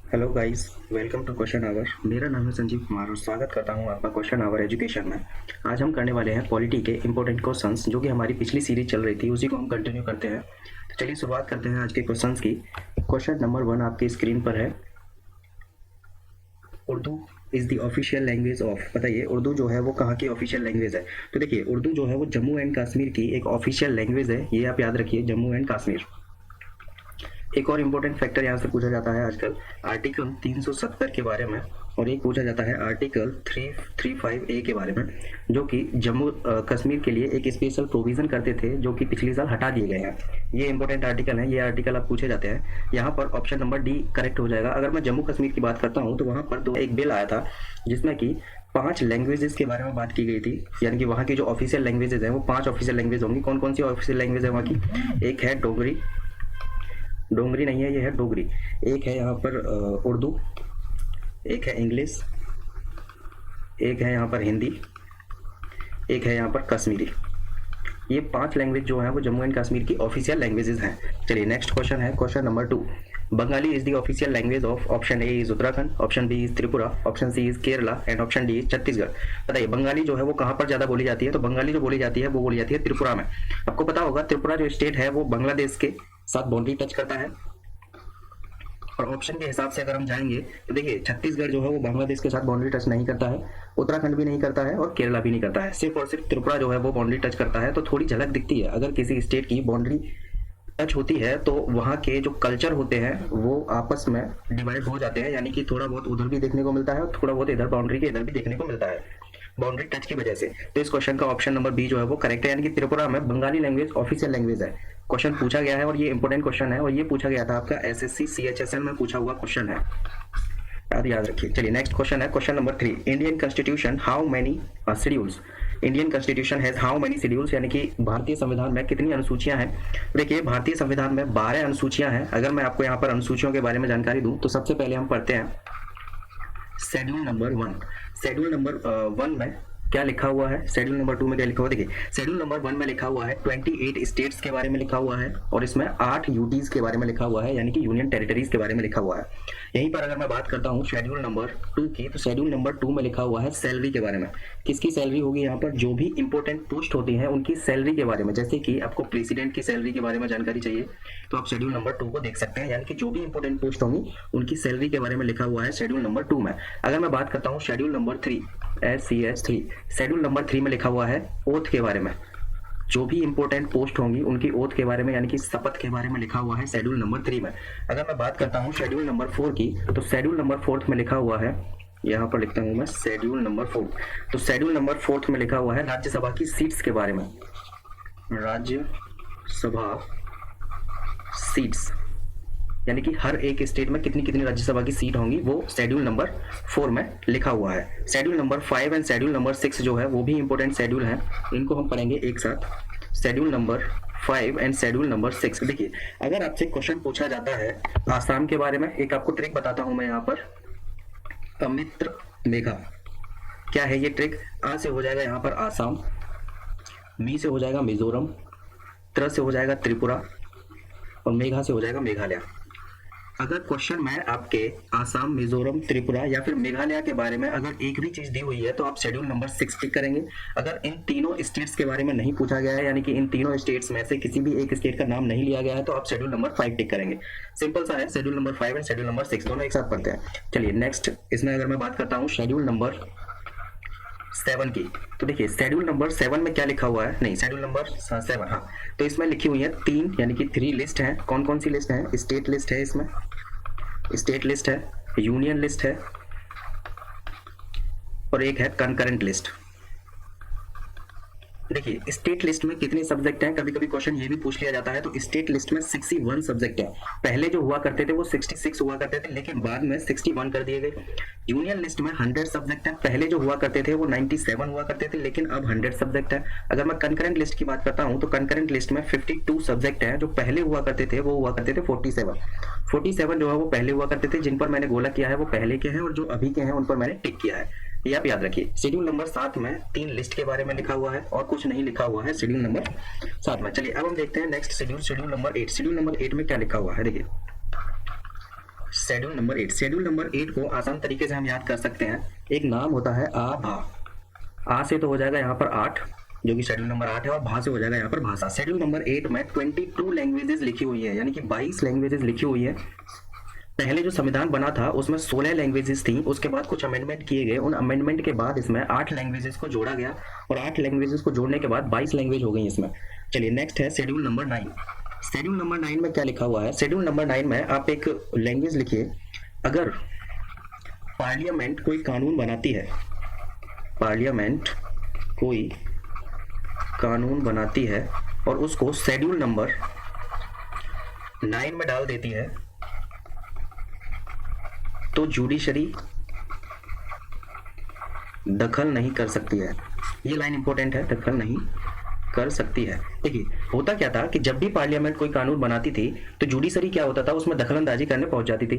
Hello guys, welcome to question hour. मेरा नाम है संजीव कुमार और स्वागत करता हूं आपका क्वेश्चन आवर एजुकेशन में। आज हम करने वाले हैं पॉलिटी के इंपॉर्टेंट क्वेश्चंस, जो कि हमारी पिछली सीरीज चल रही थी, उसी को हम कंटिन्यू करते हैं। तो चलिए शुरुआत करते हैं आज के क्वेश्चंस की। क्वेश्चन नंबर 1 आपकी स्क्रीन पर है। Urdu is the official language of, बताइए उर्दू जो है वो कहाँ की ऑफिशियल लैंग्वेज है। तो देखिए, उर्दू जो है वो जम्मू एंड कश्मीर की एक ऑफिशियल लैंग्वेज है, ये आप याद रखिए, जम्मू एंड कश्मीर। एक और इम्पोर्टेंट फैक्टर यहाँ से पूछा जाता है आजकल, आर्टिकल 370 के बारे में, और एक पूछा जाता है आर्टिकल 335A के बारे में, जो कि जम्मू कश्मीर के लिए एक स्पेशल प्रोविजन करते थे, जो कि पिछले साल हटा दिए गए हैं। ये इंपॉर्टेंट आर्टिकल है, ये आर्टिकल आप पूछे जाते हैं। यहाँ पर ऑप्शन नंबर डी करेक्ट हो जाएगा। अगर मैं जम्मू कश्मीर की बात करता हूँ तो वहाँ पर एक बिल आया था जिसमें कि 5 लैंग्वेजेस के बारे में बात की गई थी, यानी कि वहाँ की जो ऑफिशियल लैंग्वेजेस हैं वो 5 ऑफिशियल लैंग्वेज होंगी। कौन कौन सी ऑफिशियल लैंग्वेज है वहाँ की? एक है डोगरी, डोंगरी नहीं है, ये है डोगरी। एक है यहाँ पर उर्दू, एक है इंग्लिश, एक है यहाँ पर हिंदी, एक है यहाँ पर कश्मीरी। ये 5 लैंग्वेज जो है वो जम्मू एंड कश्मीर की ऑफिशियल लैंग्वेजेस हैं। चलिए नेक्स्ट क्वेश्चन है, question number 2। Bengali is the official language of, option A is Uttarakhand, option B is Tripura, option C is Kerala and option D is Chhattisgarh. बताइए बंगाली जो है वो कहाँ पर ज्यादा बोली जाती है? तो बंगाली जो बोली जाती है वो बोली जाती है त्रिपुरा में। आपको पता होगा त्रिपुरा जो स्टेट है वो बांग्लादेश के साथ बाउंड्री टच करता है। और ऑप्शन के हिसाब से अगर हम जाएंगे तो देखिए, छत्तीसगढ़ जो है वो बांग्लादेश के साथ बाउंड्री टच नहीं करता है, उत्तराखंड भी नहीं करता है और केरला भी नहीं करता है। सिर्फ और सिर्फ त्रिपुरा जो है वो बाउंड्री टच करता है। तो थोड़ी झलक दिखती है, अगर किसी स्टेट की बाउंड्री टच होती है तो वहाँ के जो कल्चर होते हैं वो आपस में डिवाइड हो जाते हैं, यानी कि थोड़ा बहुत उधर भी देखने को मिलता है और थोड़ा बहुत इधर बाउंड्री के इधर भी देखने को मिलता है, बाउंड्री टच की वजह से। तो इस क्वेश्चन का ऑप्शन नंबर बी जो है वो करेक्ट है, यानी कि त्रिपुरा में बंगाली लैंग्वेज ऑफिशियल लैंग्वेज है। क्वेश्चन पूछा गया है और ये इंपॉर्टेंट क्वेश्चन है, और ये पूछा गया था आपका एसएससी सीएचएसएल में पूछा हुआ क्वेश्चन है, याद रखिए। चलिए नेक्स्ट क्वेश्चन है, question number 3। Indian constitution how many schedules? Indian constitution has how many schedules, यानी कि भारतीय संविधान में कितनी अनुसूचियां हैं? देखिए, भारतीय संविधान में 12 अनुसूचियां हैं। अगर मैं आपको यहाँ पर अनुसूचियों के बारे में जानकारी दूं तो सबसे पहले हम पढ़ते हैं शेड्यूल नंबर 1। शेड्यूल नंबर 1 में क्या लिखा हुआ है? शेड्यूल नंबर 2 में क्या लिखा हुआ है? देखिए, शेड्यूल नंबर 1 में लिखा हुआ है 28 स्टेट्स के बारे में लिखा हुआ है, और इसमें 8 यूटीज के बारे में लिखा हुआ है, यानी कि यूनियन टेरिटरीज के बारे में लिखा हुआ है। यहीं पर अगर मैं बात करता हूँ शेड्यूल नंबर 2 की, तो शेड्यूल नंबर 2 में लिखा हुआ है सैलरी के बारे में। किसकी सैलरी होगी? यहाँ पर जो भी इंपॉर्टेंट पोस्ट होती है उनकी सैलरी के बारे में। जैसे कि आपको प्रेसिडेंट की सैलरी के बारे में जानकारी चाहिए तो आप शेड्यूल नंबर 2 को देख सकते हैं, यानी कि जो भी इंपॉर्टेंट पोस्ट होंगी उनकी सैलरी के बारे में लिखा हुआ है शेड्यूल नंबर 2 में। अगर मैं बात करता हूँ schedule number 3, SCH3, schedule number 3 में लिखा हुआ है ओथ के बारे में। जो भी इंपॉर्टेंट पोस्ट होंगी उनकी ओथ के बारे में, यानी कि शपथ के बारे में लिखा हुआ है शेड्यूल नंबर 3 में। अगर मैं बात करता हूँ शेड्यूल नंबर 4 की, तो शेड्यूल नंबर 4 में लिखा हुआ है, यहाँ पर लिखता हूँ मैं शेड्यूल नंबर 4। तो शेड्यूल नंबर 4 में लिखा हुआ है राज्यसभा की सीट्स के बारे में। राज्यसभा सीट्स, यानी कि हर एक स्टेट में कितनी कितनी राज्यसभा की सीट होंगी, वो शेड्यूल नंबर 4 में लिखा हुआ है। Schedule number 5 and schedule number 6 जो है वो भी इंपॉर्टेंट शेड्यूल हैं, इनको हम पढ़ेंगे एक साथ। Schedule number 5 and schedule number 6। देखिए, अगर आपसे क्वेश्चन पूछा जाता है आसाम के बारे में, एक आपको ट्रिक बताता हूं मैं यहाँ पर। अमित्र मेघा, क्या है ये ट्रिक? आ से हो जाएगा यहाँ पर आसाम, मी से हो जाएगा मिजोरम, त्र से हो जाएगा त्रिपुरा, और मेघा से हो जाएगा मेघालय। अगर क्वेश्चन में आपके आसाम, मिजोरम, त्रिपुरा या फिर मेघालय के बारे में अगर एक भी चीज दी हुई है तो आप शेड्यूल नंबर 6 टिक करेंगे। अगर इन तीनों स्टेट्स के बारे में नहीं पूछा गया है, यानी कि इन तीनों स्टेट्स में से किसी भी एक स्टेट का नाम नहीं लिया गया है, तो आप शेड्यूल नंबर 5 टिक करेंगे। सिंपल सा है, schedule number 5 and schedule number 6 दोनों एक साथ पढ़ते हैं। चलिए नेक्स्ट, इसमें अगर मैं बात करता हूँ शेड्यूल नंबर 7 की, तो देखिए शेड्यूल नंबर 7 में क्या लिखा हुआ है? नहीं, शेड्यूल नंबर 7, हाँ, तो इसमें लिखी हुई है 3, यानी कि 3 लिस्ट है। कौन कौन सी लिस्ट है? स्टेट लिस्ट है, इसमें स्टेट लिस्ट है, यूनियन लिस्ट है, और एक है कंकरेंट लिस्ट। देखिए, स्टेट लिस्ट में कितने सब्जेक्ट हैं? कभी कभी क्वेश्चन ये भी पूछ लिया जाता है। तो स्टेट लिस्ट में 61 सब्जेक्ट है। पहले जो हुआ करते थे वो 66 हुआ करते थे, लेकिन बाद में 61 कर दिए गए। यूनियन लिस्ट में 100 सब्जेक्ट है। पहले जो हुआ करते थे वो 97 हुआ करते थे, लेकिन अब 100 सब्जेक्ट है। अगर मैं कंकरेंट लिस्ट की बात करता हूँ तो कंकरेंट लिस्ट में 52 सब्जेक्ट हैं। जो पहले हुआ करते थे वो हुआ करते थे 47 जो है वो पहले हुआ करते थे। जिन पर मैंने गोला किया है वो पहले के हैं, और जो अभी के हैं उन पर मैंने टिक किया है। ये आप याद रखिए। शेड्यूल नंबर 7 में 3 लिस्ट के बारे में लिखा हुआ है और कुछ नहीं लिखा हुआ है शेड्यूल नंबर 7 में। चलिए अब हम देखते हैं next schedule, schedule number 8। Schedule number 8 में क्या लिखा हुआ है? देखिए, शेड्यूल नंबर 8, शेड्यूल नंबर 8 को आसान तरीके से हम याद कर सकते हैं। एक नाम होता है आ भा, आ से तो हो जाएगा यहाँ पर 8 जो कि शेड्यूल नंबर 8 है, और भा से हो जाएगा यहाँ पर भाषा। शेड्यूल नंबर 8 में 22 लैंग्वेजेस लिखी हुई है, यानी कि 22 लैंग्वेजेस लिखी हुई है। पहले जो संविधान बना था उसमें 16 लैंग्वेजेस थी, उसके बाद कुछ अमेंडमेंट किए गए, उन अमेंडमेंट के बाद इसमें 8 लैंग्वेजेस को जोड़ा गया, और 8 लैंग्वेजेस को जोड़ने के बाद 22 लैंग्वेज हो गई इसमें। चलिए नेक्स्ट है शेड्यूल नंबर 9। शेड्यूल नंबर 9 में क्या लिखा हुआ है? शेड्यूल नंबर 9 में आप एक लैंग्वेज लिखिए, अगर पार्लियामेंट कोई कानून बनाती है, पार्लियामेंट कोई कानून बनाती है और उसको शेड्यूल नंबर 9 में डाल देती है, तो जुडिशरी दखल नहीं कर सकती है। ये लाइन इंपॉर्टेंट है, दखल नहीं कर सकती है। देखिए होता क्या था कि जब भी पार्लियामेंट कोई कानून बनाती थी तो जुडिशरी क्या होता था, उसमें दखलंदाजी करने पहुंच जाती थी।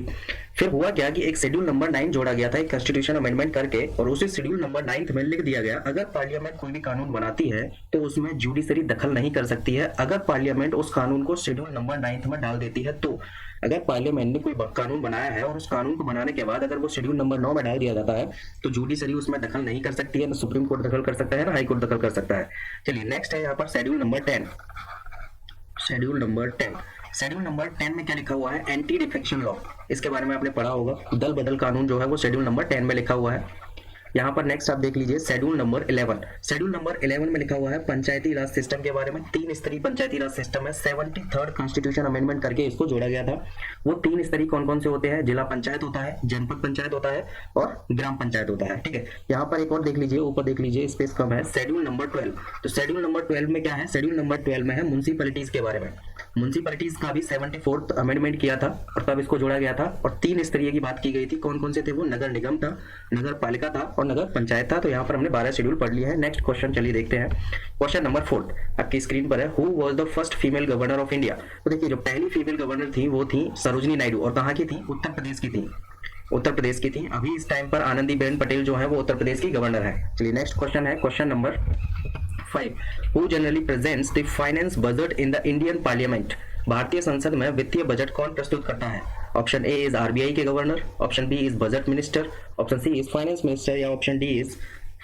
फिर हुआ क्या कि एक शेड्यूल नंबर 9 जोड़ा गया था एक कॉन्स्टिट्यूशन अमेंडमेंट करके, और उसी शेड्यूल नंबर 9 में लिख दिया गया अगर पार्लियामेंट कोई भी कानून बनाती है तो उसमें जुडिशरी दखल नहीं कर सकती है, अगर पार्लियामेंट उस कानून को शेड्यूल नंबर 9 में डाल देती है तो। अगर पार्लियामेंट ने कोई कानून बनाया है और उस कानून को बनाने के बाद अगर वो शेड्यूल नंबर 9 में डाल दिया जाता है तो जुडिशरी उसमें दखल नहीं कर सकती है, ना सुप्रीम कोर्ट दखल कर सकता है, ना हाई कोर्ट दखल कर सकता है। चलिए नेक्स्ट है यहाँ पर schedule number 10। Schedule number 10, schedule number 10 में क्या लिखा हुआ है? Anti defection law. इसके बारे में आपने पढ़ा होगा, दल बदल कानून जो है वो शेड्यूल नंबर 10 में लिखा हुआ है। यहाँ पर नेक्स्ट आप देख लीजिए शेड्यूल नंबर 11। शेड्यूल नंबर 11 में लिखा हुआ है पंचायती राज सिस्टम के बारे में। 3 स्तरीय पंचायती राज सिस्टम है, 73rd कॉन्स्टिट्यूशन अमेंडमेंट करके इसको जोड़ा गया था। वो 3 स्तरीय कौन कौन से होते हैं? जिला पंचायत होता है, जनपद पंचायत होता है और ग्राम पंचायत होता है। ठीक है, यहाँ पर एक और देख लीजिए, ऊपर देख लीजिए, स्पेस कम है। शेड्यूल नंबर 12, तो शेड्यूल नंबर 12 में क्या है? शेड्यूल नंबर 12 में है म्युनिसिपैलिटीज के बारे में। म्युनिसिपैलिटीज का भी 74th अमेंडमेंट किया था और तब इसको जोड़ा गया था, और 3 स्तरीय की बात की गई थी। कौन कौन से थे वो? नगर निगम था, नगर पालिका था और नगर पंचायत था। तो यहाँ पर हमने 12 शेड्यूल पढ़ लिया है। नेक्स्ट क्वेश्चन चलिए देखते हैं। क्वेश्चन नंबर 4 आपकी स्क्रीन पर है। Who was the first female governor of India? तो देखिए जो पहली फीमेल गवर्नर थी वो थी सरोजनी नायडू, और कहाँ की थी? उत्तर प्रदेश की थी, उत्तर प्रदेश की थी। अभी इस टाइम पर आनंदीबेन पटेल जो है वो उत्तर प्रदेश की गवर्नर है। चलिए नेक्स्ट क्वेश्चन है question number 5। Who generally presents the finance budget in the Indian parliament? भारतीय संसद में वित्तीय बजट कौन प्रस्तुत करता है? ऑप्शन ए इज आरबीआई के governor, option B is budget minister, option C is finance minister, या option D is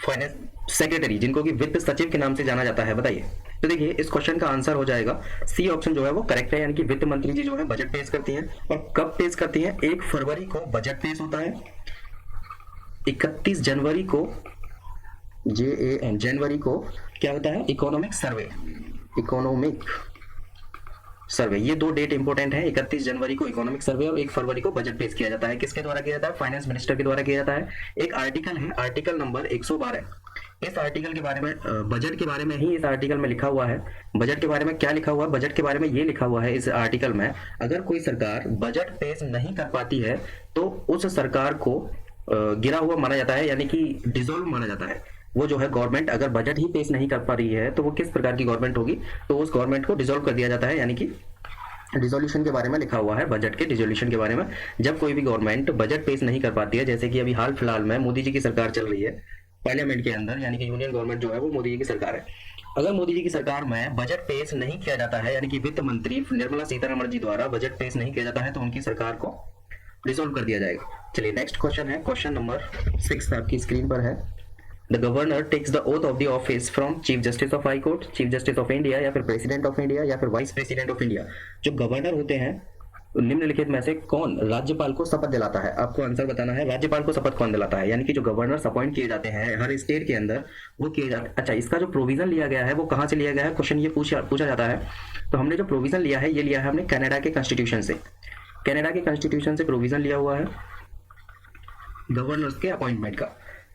finance secretary, जिनको कि वित्त सचिव के नाम से जाना जाता है। बताइए। तो देखिए इस क्वेश्चन का आंसर हो जाएगा सी ऑप्शन जो है वो करेक्ट है, यानी कि वित्त मंत्री जी जो है बजट पेश करती हैं। और कब पेश करती हैं? 1 फरवरी को बजट पेश होता है, 31 जनवरी को जनवरी को क्या होता है? Economic survey, economic survey. ये 2 डेट इंपॉर्टेंट है, 31 जनवरी को इकोनॉमिक सर्वे और 1 फरवरी को बजट पेश किया जाता है। किसके द्वारा किया जाता है? फाइनेंस मिनिस्टर के द्वारा किया जाता है। एक आर्टिकल है, आर्टिकल नंबर 112। इस आर्टिकल के बारे में, बजट के बारे में ही इस आर्टिकल में लिखा हुआ है। बजट के बारे में क्या लिखा हुआ है? बजट के बारे में ये लिखा हुआ है इस आर्टिकल में, अगर कोई सरकार बजट पेश नहीं कर पाती है तो उस सरकार को गिरा हुआ माना जाता है, यानी कि डिसॉल्व माना जाता है। वो जो है गवर्नमेंट अगर बजट ही पेश नहीं कर पा रही है तो वो किस प्रकार की गवर्नमेंट होगी? तो उस गवर्नमेंट को डिसॉल्व कर दिया जाता है, यानी कि डिसोल्यूशन के बारे में लिखा हुआ है, बजट के डिसोल्यूशन के बारे में। जब कोई भी गवर्नमेंट बजट पेश नहीं कर पाती है, जैसे कि अभी हाल फिलहाल में मोदी जी की सरकार चल रही है पार्लियामेंट के अंदर, यानी कि यूनियन गवर्नमेंट जो है वो मोदी जी की सरकार है। अगर मोदी जी की सरकार में बजट पेश नहीं किया जाता है, यानी कि वित्त मंत्री निर्मला सीतारमण जी द्वारा बजट पेश नहीं किया जाता है, तो उनकी सरकार को डिसॉल्व कर दिया जाएगा। चलिए नेक्स्ट क्वेश्चन है क्वेश्चन नंबर 6 आपकी स्क्रीन पर है। The governor takes the oath of the office from chief justice of high court, chief justice of India, या फिर प्रेसिडेंट ऑफ इंडिया, या फिर वाइस प्रेसिडेंट ऑफ इंडिया। जो गवर्नर होते हैं निम्नलिखित में से कौन राज्यपाल को शपथ दिलाता है? आपको आंसर बताना है, राज्यपाल को शपथ कौन दिलाता है? यानी कि जो गवर्नर्स अपॉइंट किए जाते हैं हर स्टेट के अंदर वो किए जाते हैं। अच्छा, इसका जो प्रोविजन लिया गया है वो कहाँ से लिया गया है? क्वेश्चन ये पूछा जाता है। तो हमने जो प्रोविजन लिया है ये लिया है हमने कनाडा के कॉन्स्टिट्यूशन से। कनाडा के कॉन्स्टिट्यूशन से प्रोविजन लिया हुआ है गवर्नर्स के अपॉइंटमेंट का।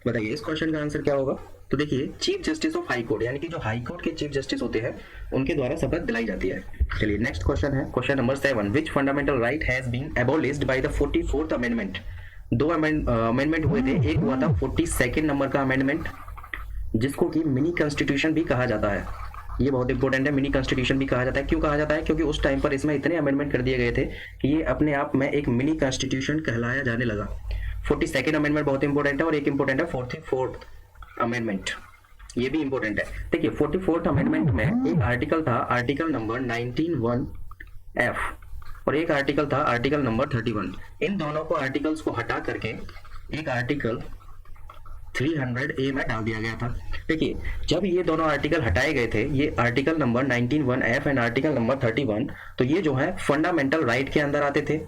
बताइए इस क्वेश्चन का आंसर क्या होगा? तो देखिए chief justice of high court, यानी कि जो हाई कोर्ट के चीफ जस्टिस होते हैं उनके द्वारा शपथ दिलाई जाती है। चलिए नेक्स्ट क्वेश्चन है question number 7। Which fundamental right has been abolished by the 44th amendment? 2 amendment हुए थे। एक हुआ था 42nd नंबर का अमेंडमेंट, जिसको कि मिनी कॉन्स्टिट्यूशन भी कहा जाता है। ये बहुत इंपॉर्टेंट है, मिनी कॉन्स्टिट्यूशन भी कहा जाता है। क्यों कहा जाता है? क्योंकि उस टाइम पर इसमें इतने अमेंडमेंट कर दिए गए थे कि ये अपने आप में एक मिनी कॉन्स्टिट्यूशन कहलाया जाने लगा। 42nd अमेंडमेंट बहुत इंपॉर्टेंट है, और एक इंपॉर्टेंट है 44th अमेंडमेंट, ये भी इंपॉर्टेंट है। देखिए 44th अमेंडमेंट में एक आर्टिकल था, आर्टिकल नंबर 19(1)F, और एक आर्टिकल था आर्टिकल नंबर 31। इन दोनों को आर्टिकल्स को हटा करके एक आर्टिकल 300A में डाल दिया गया था। देखिए जब ये दोनों आर्टिकल हटाए गए थे, ये article number 19(1)(f) and article number 31, तो ये जो है फंडामेंटल राइट के अंदर आते थे।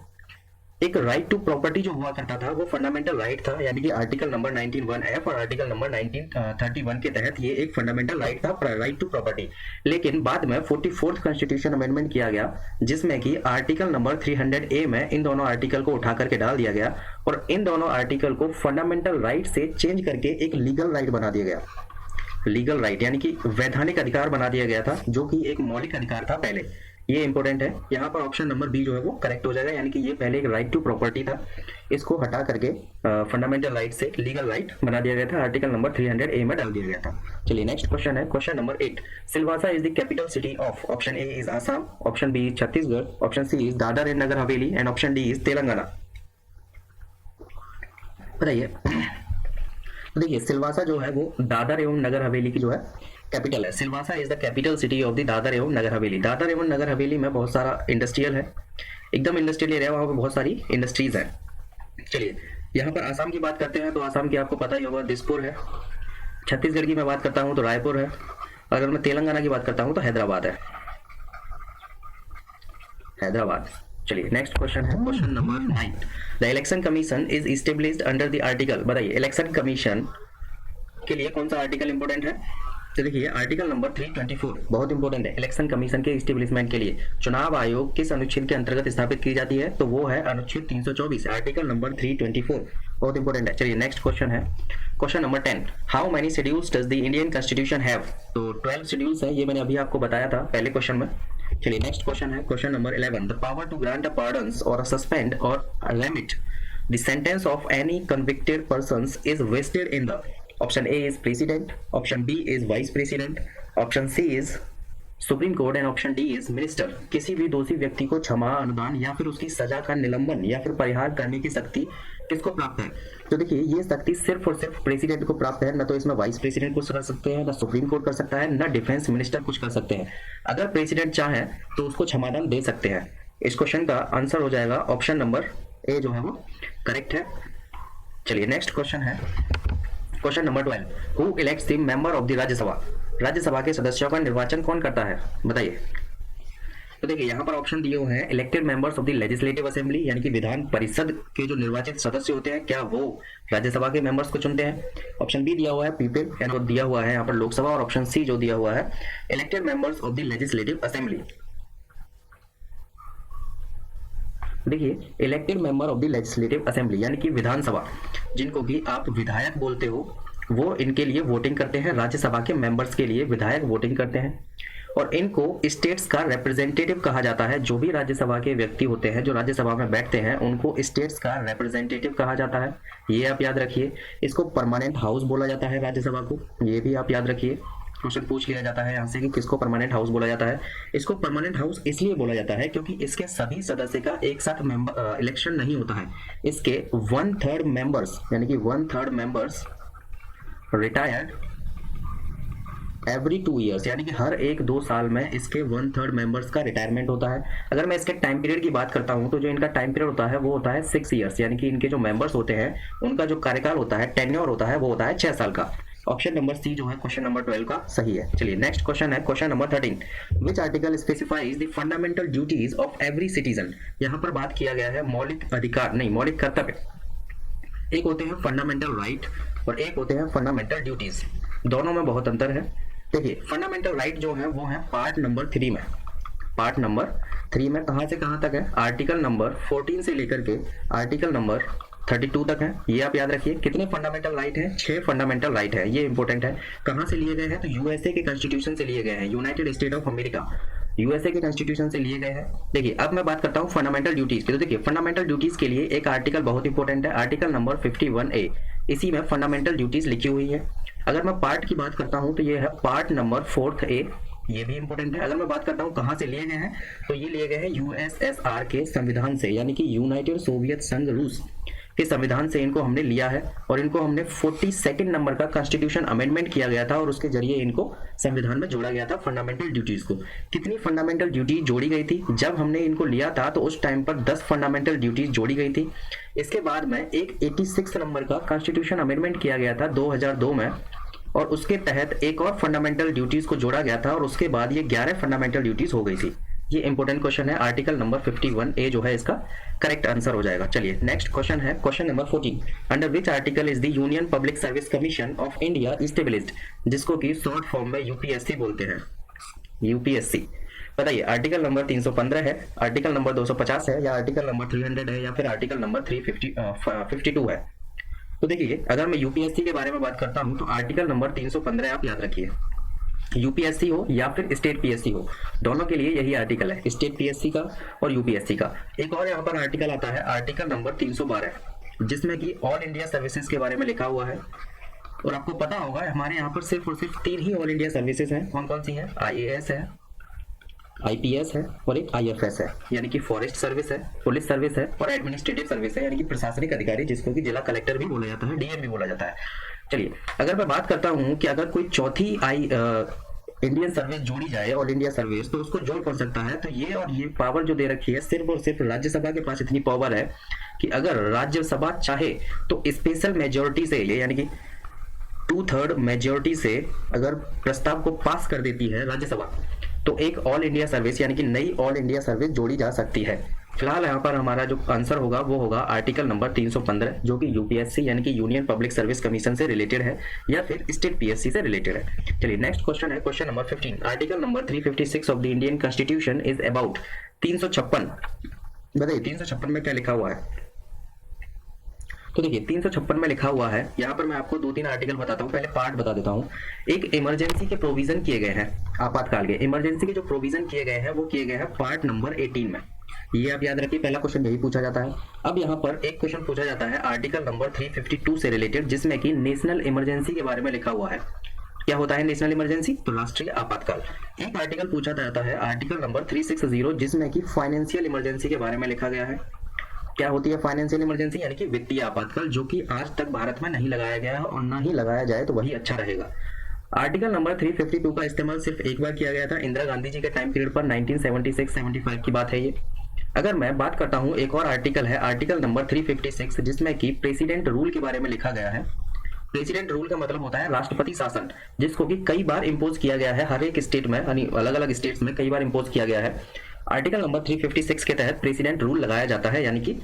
एक राइट टू प्रॉपर्टी जो हुआ करता था वो फंडामेंटल राइट था, यानी कि आर्टिकल नंबर 19(1)(f) और आर्टिकल नंबर 1931 के तहत ये एक फंडामेंटल राइट था, राइट टू प्रॉपर्टी। लेकिन बाद में 44th कॉन्स्टिट्यूशन अमेंडमेंट किया गया, जिसमें कि आर्टिकल नंबर 300A में इन दोनों आर्टिकल को उठा करके डाल दिया गया और इन दोनों आर्टिकल को फंडामेंटल राइट से चेंज करके एक लीगल राइट बना दिया गया। लीगल राइट यानी कि वैधानिक अधिकार बना दिया गया था, जो कि एक मौलिक अधिकार था पहले। ये इंपॉर्टेंट है, यहाँ पर ऑप्शन नंबर बी जो है वो करेक्ट हो जाएगा, यानी कि ये पहले एक राइट टू प्रॉपर्टी था, इसको हटा करके फंडामेंटल राइट से लीगल राइट बना दिया गया था, आर्टिकल नंबर 300A में डाल दिया गया था। चलिए नेक्स्ट क्वेश्चन है, question number 8। Silvassa is the capital city of, option A is Assam, option B is Chhattisgarh, option C is Dadra and Nagar Haveli and option D is Telangana. बताइए। तो देखिए सिलवासा जो है वो दादर एवं नगर हवेली की जो है कैपिटल है। Silvassa is the capital city of the Dadar एवं नगर हवेली। दादर एवं नगर हवेली में बहुत सारा इंडस्ट्रियल है, एकदम इंडस्ट्रियल एरिया, वहाँ पे बहुत सारी इंडस्ट्रीज है। चलिए यहाँ पर आसाम की बात करते हैं, तो आसाम की आपको पता ही होगा दिसपुर है। छत्तीसगढ़ की मैं बात करता हूँ तो रायपुर है। अगर मैं तेलंगाना की बात करता हूँ तो हैदराबाद है, हैदराबाद। चलिए नेक्स्ट क्वेश्चन है, question number 9। The election commission is established under the article. बताइए इलेक्शन कमीशन के लिए कौन सा आर्टिकल इंपॉर्टेंट है? तो देखिए आर्टिकल नंबर 324 बहुत इंपॉर्टेंट है इलेक्शन कमीशन के इस्टेब्लिशमेंट के लिए। चुनाव आयोग किस अनुच्छेद के अंतर्गत स्थापित की जाती है? तो वो है अनुच्छेद 324, आर्टिकल नंबर 324, बहुत इंपॉर्टेंट है। चलिए नेक्स्ट क्वेश्चन है, question number 10। How many schedules does the Indian constitution have? तो 12 शेड्यूल्स है, ये मैंने अभी आपको बताया था पहले क्वेश्चन में। चलिए नेक्स्ट क्वेश्चन है, question number 11। The power to grant a pardons और सस्पेंड और limit the sentence of any convicted persons is vested in the, option A is president, option B is vice president, option C is supreme court and option D is minister. किसी भी दोषी व्यक्ति को क्षमा, अनुदान या फिर उसकी सजा का निलंबन या फिर परिहार करने की शक्ति किसको प्राप्त है? तो देखिए ये शक्ति सिर्फ और सिर्फ प्रेसिडेंट को प्राप्त है, न तो इसमें वाइस प्रेसिडेंट कुछ कर सकते हैं, न सुप्रीम कोर्ट कर सकता है, न डिफेंस मिनिस्टर कुछ कर सकते हैं। अगर प्रेसिडेंट चाहे तो उसको क्षमादान दे सकते हैं। इस क्वेश्चन का आंसर हो जाएगा ऑप्शन नंबर ए जो है वो करेक्ट है। चलिए नेक्स्ट क्वेश्चन है, question number 12। Who elects the member of the Rajya Sabha? Rajya Sabha के सदस्यों का निर्वाचन कौन करता है? बताइए। तो देखिए यहाँ पर ऑप्शन दिए हुए हैं, elected members of the legislative assembly, यानी कि विधान परिषद के जो निर्वाचित सदस्य होते हैं, क्या वो राज्यसभा के मेंबर्स को चुनते हैं? ऑप्शन बी दिया हुआ है पीपल, यानी दिया हुआ है यहाँ पर लोकसभा, और ऑप्शन सी जो दिया हुआ है elected members of the legislative assembly. देखिए elected member of the legislative assembly यानी कि विधानसभा, जिनको कि आप विधायक बोलते हो, वो इनके लिए वोटिंग करते हैं। राज्यसभा के मेंबर्स के लिए विधायक वोटिंग करते हैं और इनको स्टेट्स का रिप्रेजेंटेटिव कहा जाता है। जो भी राज्यसभा के व्यक्ति होते हैं जो राज्यसभा में बैठते हैं उनको स्टेट्स का रिप्रेजेंटेटिव कहा जाता है, ये आप याद रखिए। इसको परमानेंट हाउस बोला जाता है राज्यसभा को, ये भी आप याद रखिए। क्वेश्चन पूछ लिया जाता है यहाँ से कि किसको परमानेंट हाउस बोला जाता है। इसको परमानेंट हाउस इसलिए बोला जाता है क्योंकि इसके सभी सदस्य का एक साथ इलेक्शन नहीं होता है। इसके 1/3 मेंबर्स यानी कि 1/3 मेंबर्स रिटायर्ड एवरी 2 ईयर्स, यानी कि हर 1-2 साल में इसके 1/3 मेंबर्स का रिटायरमेंट होता है। अगर मैं इसके टाइम पीरियड की बात करता हूं तो जो इनका टाइम पीरियड होता है वो होता है 6 ईयर्स, यानी कि इनके जो मेंबर्स होते हैं उनका जो कार्यकाल होता है, टेन्योर होता है, वो होता है 6 साल का। ऑप्शन नंबर सी जो है क्वेश्चन नंबर 12 का सही है। चलिए नेक्स्ट क्वेश्चन है, question number 13। Which article specifies the fundamental duties of every citizen? यहाँ पर बात किया गया है मौलिक अधिकार, नहीं मौलिक कर्तव्य। एक होते हैं फंडामेंटल राइट और एक होते हैं फंडामेंटल ड्यूटीज, दोनों में बहुत अंतर है। देखिए फंडामेंटल राइट जो है वो है पार्ट नंबर 3 में। पार्ट नंबर 3 में कहां से कहां तक है? आर्टिकल नंबर 14 से लेकर के आर्टिकल नंबर 32 तक है। ये आप याद रखिए। कितने फंडामेंटल राइट हैं? 6 फंडामेंटल राइट है। ये इंपॉर्टेंट है। कहां से लिए गए हैं? तो यूएसए के कॉन्स्टिट्यूशन से लिए गए हैं, United state of America, USA के कॉन्स्टिट्यूशन से लिए गए हैं। देखिए अब मैं बात करता हूं फंडामेंटल ड्यूटीज की। तो देखिए फंडामेंटल ड्यूटीज के लिए एक आर्टिकल बहुत इंपॉर्टेंट है, आर्टिकल नंबर 51A। इसी में फंडामेंटल ड्यूटीज लिखी हुई है। अगर मैं पार्ट की बात करता हूं तो ये है पार्ट नंबर 4A, ये भी इंपॉर्टेंट है। अगर मैं बात करता हूं कहां से लिए गए हैं तो ये लिए गए हैं यूएसएसआर के संविधान से, यानी कि यूनाइटेड सोवियत संघ रूस के संविधान से इनको हमने लिया है और इनको हमने 42nd नंबर का कॉन्स्टिट्यूशन अमेंडमेंट किया गया था और उसके जरिए इनको संविधान में जोड़ा गया था फंडामेंटल ड्यूटीज को। कितनी फंडामेंटल ड्यूटी जोड़ी गई थी? जब हमने इनको लिया था तो उस टाइम पर 10 फंडामेंटल ड्यूटीज जोड़ी गई थी। इसके बाद में एक 86 नंबर का कॉन्स्टिट्यूशन अमेंडमेंट किया गया था 2002 में और उसके तहत एक और फंडामेंटल ड्यूटीज को जोड़ा गया था और उसके बाद ये 11 फंडामेंटल ड्यूटीज हो गई थी। ये इंपॉर्टेंट क्वेश्चन है। आर्टिकल नंबर 51A जो है इसका करेक्ट आंसर हो जाएगा। चलिए नेक्स्ट क्वेश्चन है question number 14। Under which article is the union public service commission of India established, जिसको कि शॉर्ट फॉर्म में यूपीएससी बोलते हैं। यूपीएससी बताइए आर्टिकल नंबर 315 है, आर्टिकल नंबर 250 है या आर्टिकल नंबर 300 है या फिर आर्टिकल नंबर 352 है। तो देखिए अगर मैं यूपीएससी के बारे में बात करता हूं तो आर्टिकल नंबर 315 आप याद रखिए। यूपीएससी हो या फिर स्टेट पीएससी हो, दोनों के लिए यही आर्टिकल है, स्टेट पीएससी का और यूपीएससी का। एक और यहाँ पर आर्टिकल आता है आर्टिकल नंबर 312, जिसमें कि ऑल इंडिया सर्विसेज के बारे में लिखा हुआ है। और आपको पता होगा हमारे यहाँ पर सिर्फ और सिर्फ 3 ही ऑल इंडिया सर्विसेज हैं। कौन कौन सी हैं? आईएएस है, आईपीएस है और एक आईएफएस है, यानी कि फॉरेस्ट सर्विस है, पुलिस सर्विस है और एडमिनिस्ट्रेटिव सर्विस है, यानी कि प्रशासनिक अधिकारी, जिसको कि जिला कलेक्टर भी बोला जाता है, डीएम भी बोला जाता है। चलिए अगर मैं बात करता हूं कि अगर कोई चौथी इंडियन सर्विस जोड़ी जाए ऑल इंडिया सर्विस तो उसको जोड़ कौन सकता है? तो ये और ये पावर जो दे रखी है सिर्फ और सिर्फ राज्यसभा के पास इतनी पावर है कि अगर राज्यसभा चाहे तो स्पेशल मेजोरिटी से, यानी कि 2/3 मेजोरिटी से अगर प्रस्ताव को पास कर देती है राज्यसभा तो एक ऑल इंडिया सर्विस यानी कि नई ऑल इंडिया सर्विस जोड़ी जा सकती है। फिलहाल यहाँ पर हमारा जो आंसर होगा वो होगा आर्टिकल नंबर 315, जो कि यूपीएससी यानी कि यूनियन पब्लिक सर्विस कमीशन से रिलेटेड है या फिर स्टेट पीएससी से रिलेटेड है। चलिए नेक्स्ट क्वेश्चन है question number 15। Article number 356 of the Indian constitution is about 356। बताइए 356 में क्या लिखा हुआ है? तो देखिए 356 में लिखा हुआ है, यहाँ पर मैं आपको 2-3 आर्टिकल बताता हूँ। पहले पार्ट बता देता हूँ। एक इमरजेंसी के प्रोविजन किए गए हैं, आपातकाल के इमरजेंसी के जो प्रोविजन किए गए हैं वो किए गए हैं पार्ट नंबर 18 में। ये आप याद रखिए, पहला क्वेश्चन यही पूछा जाता है। अब यहाँ पर एक क्वेश्चन पूछा जाता है आर्टिकल नंबर 352 से रिलेटेड, जिसमें कि नेशनल इमरजेंसी के बारे में लिखा हुआ है। क्या होता है नेशनल इमरजेंसी? तो राष्ट्रीय आपातकाल। एक आर्टिकल पूछा जाता है आर्टिकल नंबर 360, जिसमें कि फाइनेंशियल इमरजेंसी के बारे में लिखा गया है। क्या होती है फाइनेंशियल इमरजेंसी? यानी कि वित्तीय आपातकाल, जो कि आज तक भारत में नहीं लगाया गया है और ना ही लगाया जाए तो वही अच्छा रहेगा। आर्टिकल नंबर 352 का इस्तेमाल सिर्फ एक बार किया गया था, इंदिरा गांधी जी के टाइम पीरियड पर 1976-75 की बात है ये। अगर मैं बात करता हूं एक और आर्टिकल है आर्टिकल नंबर 356, जिसमें कि प्रेसिडेंट रूल के बारे में लिखा गया है। प्रेसिडेंट रूल का मतलब होता है राष्ट्रपति शासन, जिसको कि कई बार इंपोज किया गया है हर एक स्टेट में, यानी अलग अलग स्टेट्स में कई बार इंपोज किया गया है। आर्टिकल नंबर 356 के तहत प्रेसिडेंट रूल लगाया जाता है, यानी कि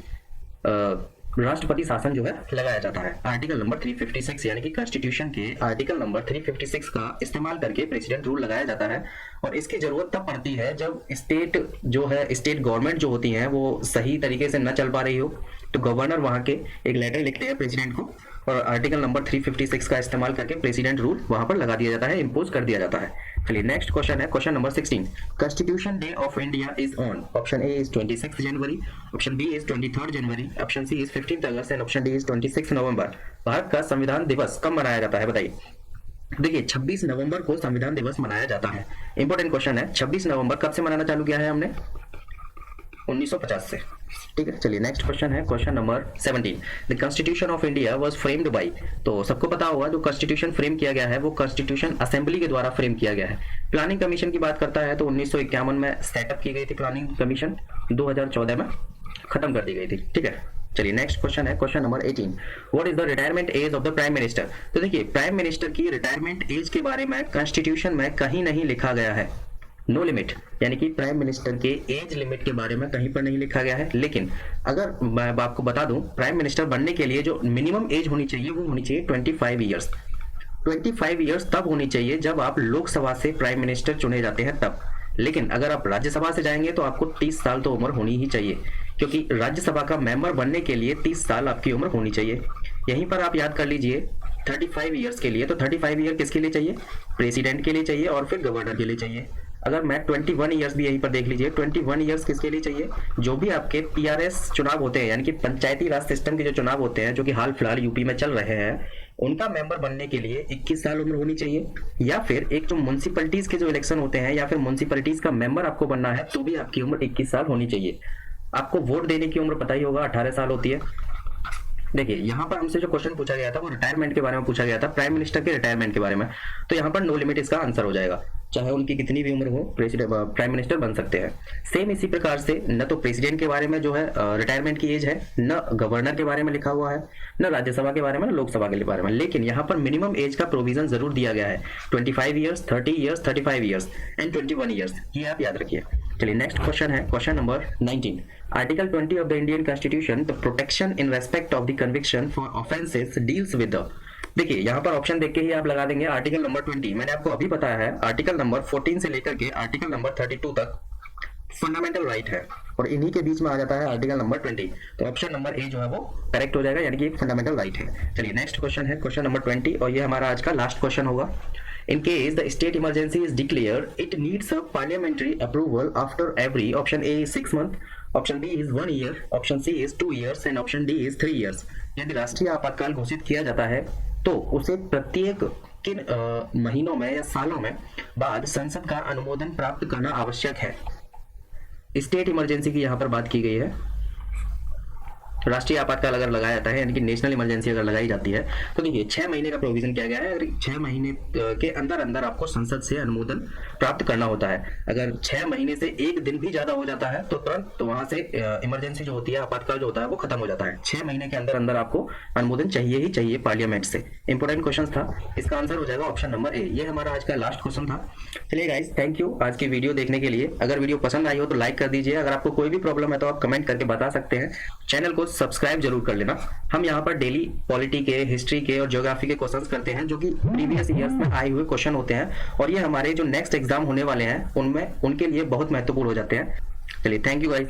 राष्ट्रपति शासन जो है लगाया जाता है। आर्टिकल नंबर 356 यानी कि कॉन्स्टिट्यूशन के आर्टिकल नंबर 356 का इस्तेमाल करके प्रेसिडेंट रूल लगाया जाता है। और इसकी जरूरत तब पड़ती है जब स्टेट जो है, स्टेट गवर्नमेंट जो होती है वो सही तरीके से न चल पा रही हो, तो गवर्नर वहां के एक लेटर लिखते हैं प्रेसिडेंट को और आर्टिकल नंबर 356 का इस्तेमाल करके प्रेसिडेंट रूल वहां पर लगा दिया जाता है, इंपोज कर दिया जाता है। चलिए नेक्स्ट क्वेश्चन है question number 16। Constitution day of India is on, option A is 26 January, option B is 23 January, option C is 15 August and option D is 26 November. भारत का संविधान दिवस कब मनाया जाता है बताइए? देखिए 26 नवंबर को संविधान दिवस मनाया जाता है। इंपॉर्टेंट क्वेश्चन है, 26 नवंबर कब से मनाना चालू किया है हमने? 1950 से। ठीक है, चलिए नेक्स्ट क्वेश्चन है question number 17। The constitution of India was framed bye, तो सबको पता होगा जो कॉन्स्टिट्यूशन फ्रेम किया गया है वो कॉन्स्टिट्यूशन असेंबली के द्वारा फ्रेम किया गया है। प्लानिंग कमीशन की बात करता है तो 1951 में सेटअप की गई थी प्लानिंग कमीशन, 2014 में खत्म कर दी गई थी। ठीक है, चलिए नेक्स्ट क्वेश्चन है question number 18। What is the retirement age of the prime minister? तो देखिए प्राइम मिनिस्टर की रिटायरमेंट एज के बारे में कॉन्स्टिट्यूशन में कहीं नहीं लिखा गया है, नो लिमिट, यानी कि प्राइम मिनिस्टर के एज लिमिट के बारे में कहीं पर नहीं लिखा गया है। लेकिन अगर मैं आपको बता दूं प्राइम मिनिस्टर बनने के लिए जो मिनिमम एज होनी चाहिए वो होनी चाहिए 25 ईयर्स। 25 ईयर्स तब होनी चाहिए जब आप लोकसभा से प्राइम मिनिस्टर चुने जाते हैं तब। लेकिन अगर आप राज्यसभा से जाएंगे तो आपको 30 साल तो उम्र होनी ही चाहिए, क्योंकि राज्यसभा का मेंबर बनने के लिए 30 साल आपकी उम्र होनी चाहिए। यहीं पर आप याद कर लीजिए 35 ईयर्स के लिए, तो 35 ईयर किसके लिए चाहिए? प्रेसिडेंट के लिए चाहिए और फिर गवर्नर के लिए चाहिए। अगर मैं 21 ईयर्स भी यहीं पर देख लीजिए, 21 ईयर्स किसके लिए चाहिए? जो भी आपके पीआरएस चुनाव होते हैं, यानी कि पंचायती राज सिस्टम के जो चुनाव होते हैं जो कि हाल फिलहाल यूपी में चल रहे हैं, उनका मेंबर बनने के लिए 21 साल उम्र होनी चाहिए। या फिर एक जो म्युनिसिपैलिटीज के जो इलेक्शन होते हैं या फिर म्युनिसिपैलिटीज का मेंबर आपको बनना है तो भी आपकी उम्र 21 साल होनी चाहिए। आपको वोट देने की उम्र पता ही होगा 18 साल होती है। देखिए यहाँ पर हमसे जो क्वेश्चन पूछा गया था वो रिटायरमेंट के बारे में पूछा गया था, प्राइम मिनिस्टर के रिटायरमेंट के बारे में। तो यहाँ पर नो लिमिट इसका आंसर हो जाएगा, चाहे उनकी कितनी भी उम्र हो प्रेसिडेंट प्राइम मिनिस्टर बन सकते हैं। सेम इसी प्रकार से न तो प्रेसिडेंट के बारे में जो है रिटायरमेंट की एज है, न गवर्नर के बारे में लिखा हुआ है, न राज्यसभा के बारे में, न लोकसभा के बारे में, लेकिन यहाँ पर मिनिमम एज का प्रोविजन जरूर दिया गया है, 25 years, 30 years, 35 years and 21 years, ये आप याद रखिए। चलिए नेक्स्ट क्वेश्चन है question number 19। Article 20 of the Indian constitution the protection in respect of the conviction for offences deals with the, देखिए यहाँ पर ऑप्शन देख के ही आप लगा देंगे आर्टिकल नंबर 20। मैंने आपको अभी बताया है आर्टिकल नंबर 14 से लेकर के आर्टिकल नंबर 32 तक फंडामेंटल राइट है और इन्हीं के बीच में आ जाता है आर्टिकल नंबर 20। तो ऑप्शन नंबर ए जो है वो करेक्ट हो जाएगा, यानी कि एक फंडामेंटल राइट है। चलिए नेक्स्ट क्वेश्चन है क्वेश्चन नंबर 20 और ये हमारा आज का लास्ट क्वेश्चन होगा। In case the state emergency is declared, it needs a parliamentary approval after every, option A is 6 months, option B is 1 year, option C is 2 years and option D is 3 years। यदि राष्ट्रीय आपातकाल घोषित किया जाता है तो उसे प्रत्येक किन महीनों में या सालों में बाद संसद का अनुमोदन प्राप्त करना आवश्यक है। स्टेट इमरजेंसी की यहाँ पर बात की गई है। राष्ट्रीय आपातकाल अगर लगाया जाता है यानी कि नेशनल इमरजेंसी अगर लगाई जाती है तो देखिए 6 महीने का प्रोविजन किया गया है। अगर 6 महीने के अंदर अंदर आपको संसद से अनुमोदन प्राप्त करना होता है। अगर 6 महीने से एक दिन भी ज्यादा हो जाता है तो तुरंत तो वहां से इमरजेंसी जो होती है, आपातकाल जो होता है वो खत्म हो जाता है। 6 महीने के अंदर अंदर आपको अनुमोदन चाहिए ही चाहिए पार्लियामेंट से। इंपोर्टेंट क्वेश्चन था, इसका आंसर हो जाएगा ऑप्शन नंबर ए। ये हमारा आज का लास्ट क्वेश्चन था। चलिए गाइस, थैंक यू आज की वीडियो देखने के लिए। अगर वीडियो पसंद आई हो तो लाइक कर दीजिए। अगर आपको कोई भी प्रॉब्लम है तो आप कमेंट करके बता सकते हैं। चैनल को सब्सक्राइब जरूर कर लेना। हम यहाँ पर डेली पॉलिटी के, हिस्ट्री के और ज्योग्राफी के क्वेश्चंस करते हैं जो कि प्रीवियस ईयर्स में आए हुए क्वेश्चन होते हैं और ये हमारे जो नेक्स्ट एग्जाम होने वाले हैं उनमें उनके लिए बहुत महत्वपूर्ण हो जाते हैं। चलिए थैंक यू गाइस।